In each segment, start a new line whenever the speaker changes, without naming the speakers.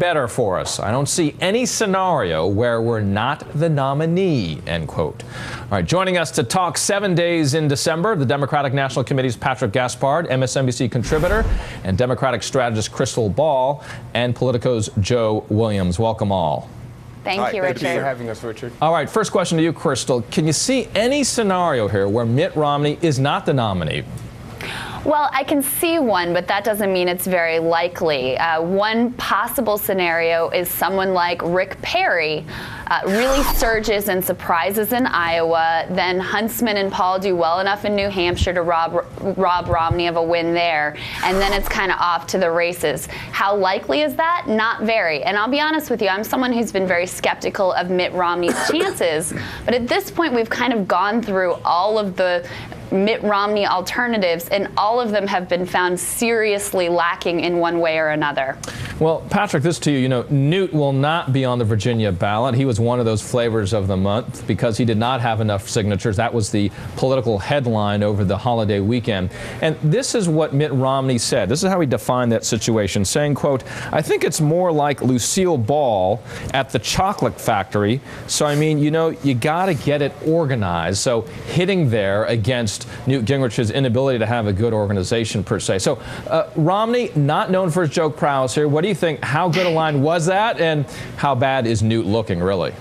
better for us. I don't see any scenario where we're not the nominee, end quote. All right, joining us to talk 7 days in December, the Democratic National Committee's Patrick Gaspard, MSNBC contributor, and Democratic strategist Crystal Ball, and Politico's Joe Williams. Welcome all.
Thank you, Richard.
Thank you for having us, Richard.
All right, first question to you, Crystal. Can you see any scenario here where Mitt Romney is not the nominee?
Well, I can see one, but that doesn't mean it's very likely. One possible scenario is someone like Rick Perry really surges and surprises in Iowa. Then Huntsman and Paul do well enough in New Hampshire to rob Romney of a win there. And then it's kind of off to the races. How likely is that? Not very. And I'll be honest with you, I'm someone who's been very skeptical of Mitt Romney's chances. But at this point, we've kind of gone through all of the Mitt Romney alternatives, and all of them have been found seriously lacking in one way or another.
Well, Patrick, this to you. You know, Newt will not be on the Virginia ballot. He was one of those flavors of the month because he did not have enough signatures. That was the political headline over the holiday weekend. And this is what Mitt Romney said. This is how he defined that situation, saying, quote, "I think it's more like Lucille Ball at the chocolate factory. So, I mean, you know, you got to get it organized." So hitting there against Newt Gingrich's inability to have a good organization, per se. So Romney, not known for his joke prowess here. What do you think? How good a line was that? And how bad is Newt looking, really?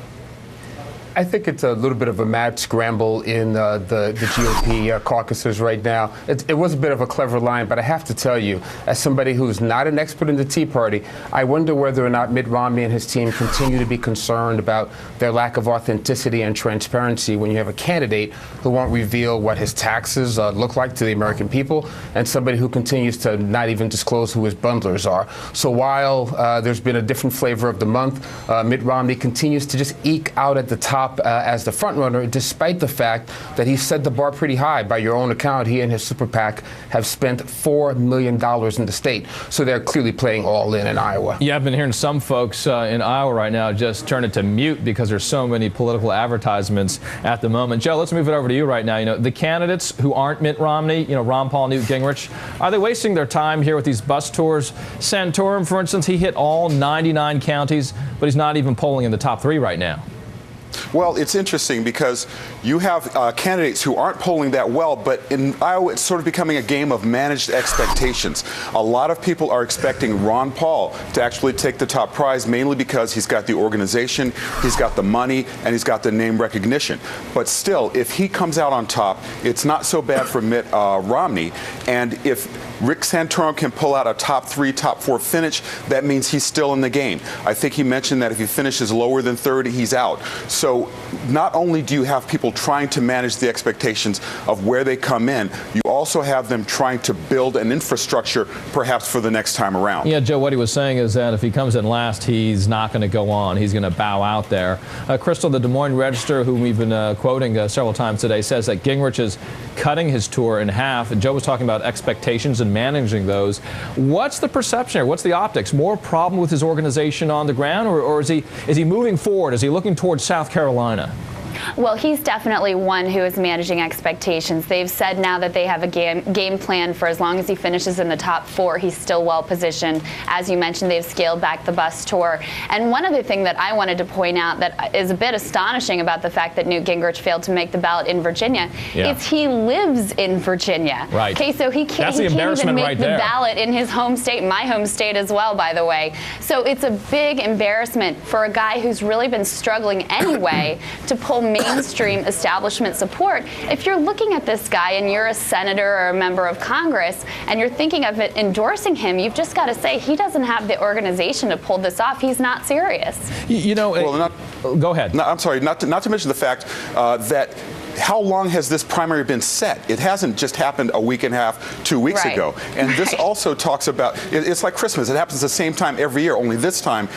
I think it's a little bit of a mad scramble in the GOP caucuses right now. It was a bit of a clever line, but I have to tell you, as somebody who's not an expert in the Tea Party, I wonder whether or not Mitt Romney and his team continue to be concerned about their lack of authenticity and transparency when you have a candidate who won't reveal what his taxes look like to the American people, and somebody who continues to not even disclose who his bundlers are. So while there's been a different flavor of the month, Mitt Romney continues to just eke out at the top as the front runner, despite the fact that he set the bar pretty high. By your own account, he and his super PAC have spent $4 million in the state. So they're clearly playing all in Iowa.
Yeah, I've been hearing some folks in Iowa right now just turn it to mute because there's so many political advertisements at the moment. Joe, let's move it over to you right now. You know, the candidates who aren't Mitt Romney, you know, Ron Paul, Newt Gingrich, are they wasting their time here with these bus tours? Santorum, for instance, he hit all 99 counties, but he's not even polling in the top 3 right now.
Well, it's interesting because you have candidates who aren't polling that well, but in Iowa, it's sort of becoming a game of managed expectations. A lot of people are expecting Ron Paul to actually take the top prize, mainly because he's got the organization, he's got the money, and he's got the name recognition. But still, if he comes out on top, it's not so bad for Mitt Romney. And if Rick Santorum can pull out a top 3, top 4 finish, that means he's still in the game. I think he mentioned that if he finishes lower than 30, he's out. So not only do you have people trying to manage the expectations of where they come in, you also have them trying to build an infrastructure perhaps for the next time around.
Yeah, Joe, what he was saying is that if he comes in last, he's not going to go on. He's going to bow out there. Crystal, the Des Moines Register, whom we've been quoting several times today, says that Gingrich is cutting his tour in half. And Joe was talking about expectations and managing those. What's the perception here? What's the optics? More problem with his organization on the ground, or is he moving forward? Is he looking towards South Carolina?
Well, he's definitely one who is managing expectations. They've said now that they have a game plan for as long as he finishes in the top 4, he's still well positioned. As you mentioned, they've scaled back the bus tour. And one other thing that I wanted to point out that is a bit astonishing about the fact that Newt Gingrich failed to make the ballot in Virginia is he lives in Virginia.
Right.
Okay, so he can't even make the ballot in his home state, my home state as well, by the way. So it's a big embarrassment for a guy who's really been struggling anyway to pull mainstream establishment support. If you're looking at this guy and you're a senator or a member of Congress and you're thinking of endorsing him, you've just got to say he doesn't have the organization to pull this off. He's not serious.
You know, go ahead.
I'm sorry, not to mention the fact that how long has this primary been set? It hasn't just happened a week and a half, 2 weeks ago. And this also talks about, it's like Christmas. It happens the same time every year, only this time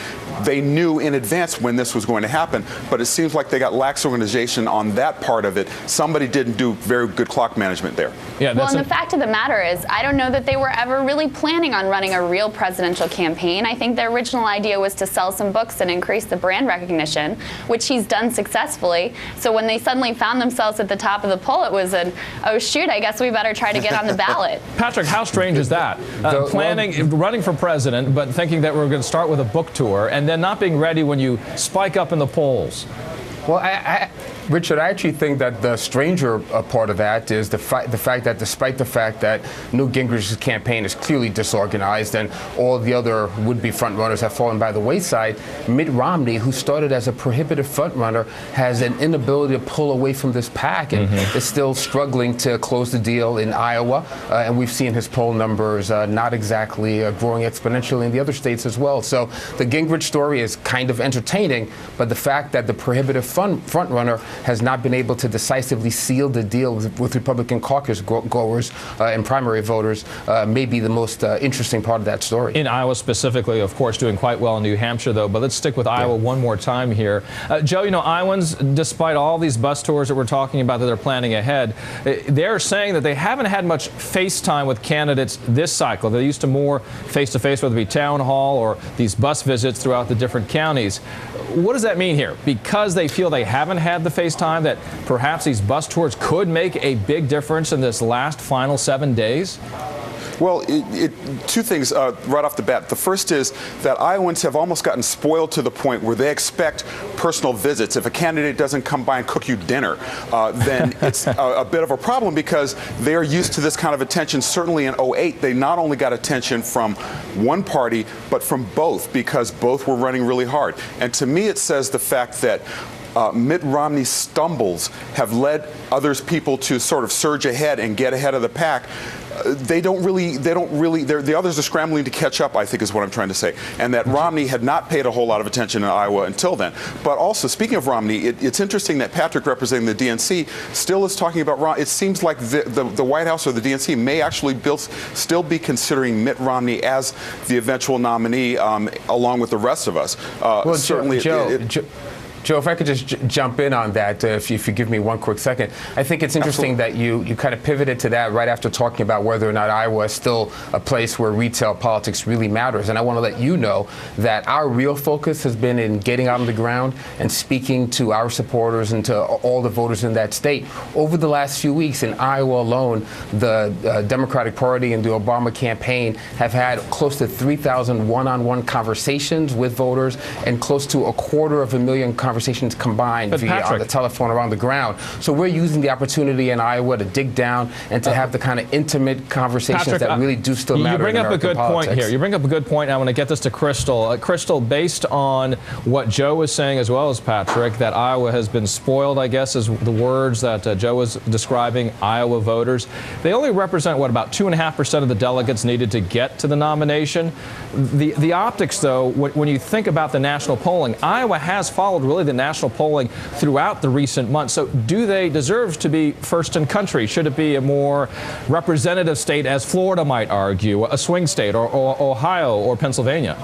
they knew in advance when this was going to happen. But it seems like they got lax organization on that part of it. Somebody didn't do very good clock management there.
Yeah,
well, and the fact of the matter is, I don't know that they were ever really planning on running a real presidential campaign. I think their original idea was to sell some books and increase the brand recognition, which he's done successfully. So when they suddenly found themselves ourselves at the top of the poll, it was oh shoot, I guess we better try to get on the ballot.
Patrick, how strange is that? Running for president, but thinking that we're going to start with a book tour and then not being ready when you spike up in the polls.
Well, Richard, I actually think that the stranger part of that is the fact that despite the fact that Newt Gingrich's campaign is clearly disorganized and all the other would-be frontrunners have fallen by the wayside, Mitt Romney, who started as a prohibitive frontrunner, has an inability to pull away from this pack and is still struggling to close the deal in Iowa. And we've seen his poll numbers not exactly growing exponentially in the other states as well. So the Gingrich story is kind of entertaining, but the fact that the prohibitive frontrunner has not been able to decisively seal the deal with Republican caucus goers and primary voters may be the most interesting part of that story.
In Iowa specifically, of course, doing quite well in New Hampshire, though. But let's stick with Iowa one more time here. Joe, you know, Iowans, despite all these bus tours that we're talking about that they're planning ahead, they're saying that they haven't had much face time with candidates this cycle. They're used to more face-to-face, whether it be town hall or these bus visits throughout the different counties. What does that mean here? Because they feel they haven't had the face time, that perhaps these bus tours could make a big difference in this last final 7 days?
Well, two things right off the bat. The first is that Iowans have almost gotten spoiled to the point where they expect personal visits. If a candidate doesn't come by and cook you dinner, then it's a bit of a problem because they are used to this kind of attention. Certainly in 2008, they not only got attention from one party, but from both because both were running really hard. And to me, it says the fact that Mitt Romney's stumbles have led people to sort of surge ahead and get ahead of the pack. The others are scrambling to catch up, I think is what I'm trying to say. And that Romney had not paid a whole lot of attention in Iowa until then. But also, speaking of Romney, it's interesting that Patrick, representing the DNC, still is talking about Romney. It seems like the White House or the DNC may actually still be considering Mitt Romney as the eventual nominee along with the rest of us.
Well,
certainly,
Joe, if I could just jump in on that, if you give me one quick second. I think it's interesting that you kind of pivoted to that right after talking about whether or not Iowa is still a place where retail politics really matters. And I want to let you know that our real focus has been in getting out on the ground and speaking to our supporters and to all the voters in that state. Over the last few weeks in Iowa alone, the Democratic Party and the Obama campaign have had close to 3,000 one-on-one conversations with voters and close to 250,000 conversations combined on the telephone or on the ground. So we're using the opportunity in Iowa to dig down and to have the kind of intimate conversations that really do still matter.
You bring
up
a good
politics.
point here. You bring up a good point. I want to get this to Crystal. Crystal, based on what Joe was saying as well as Patrick, that Iowa has been spoiled, I guess, is the words that Joe was describing Iowa voters. They only represent, what, about 2.5% of the delegates needed to get to the nomination. The optics, though, when you think about the national polling, Iowa has followed really the national polling throughout the recent months. So do they deserve to be first in country? Should it be a more representative state, as Florida might argue, a swing state, or Ohio or Pennsylvania?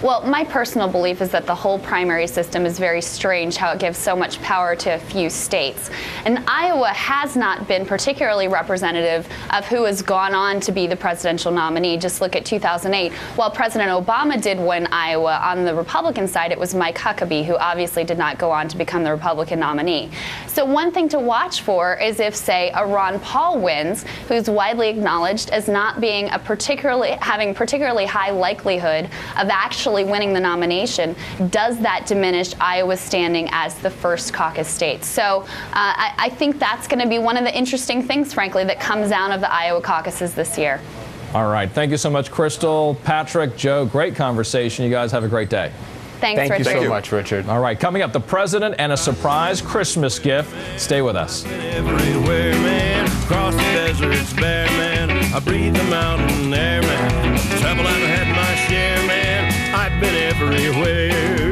Well, my personal belief is that the whole primary system is very strange, how it gives so much power to a few states. And Iowa has not been particularly representative of who has gone on to be the presidential nominee. Just look at 2008. While President Obama did win Iowa, on the Republican side, it was Mike Huckabee, who obviously did not go on to become the Republican nominee. So one thing to watch for is if, say, a Ron Paul wins, who's widely acknowledged as not being having particularly high likelihood of actually winning the nomination, does that diminish Iowa's standing as the first caucus state? So I think that's going to be one of the interesting things, frankly, that comes out of the Iowa caucuses this year.
All right. Thank you so much, Crystal, Patrick, Joe. Great conversation. You guys have a great day.
Thanks, Richard.
Thank you so much, Richard.
All right. Coming up, the president and a surprise Christmas gift. Stay with us.
Everywhere, man. Across the desert, it's bare, man. I breathe the mountain air, man. Travel, I've had my share, man. I've been everywhere.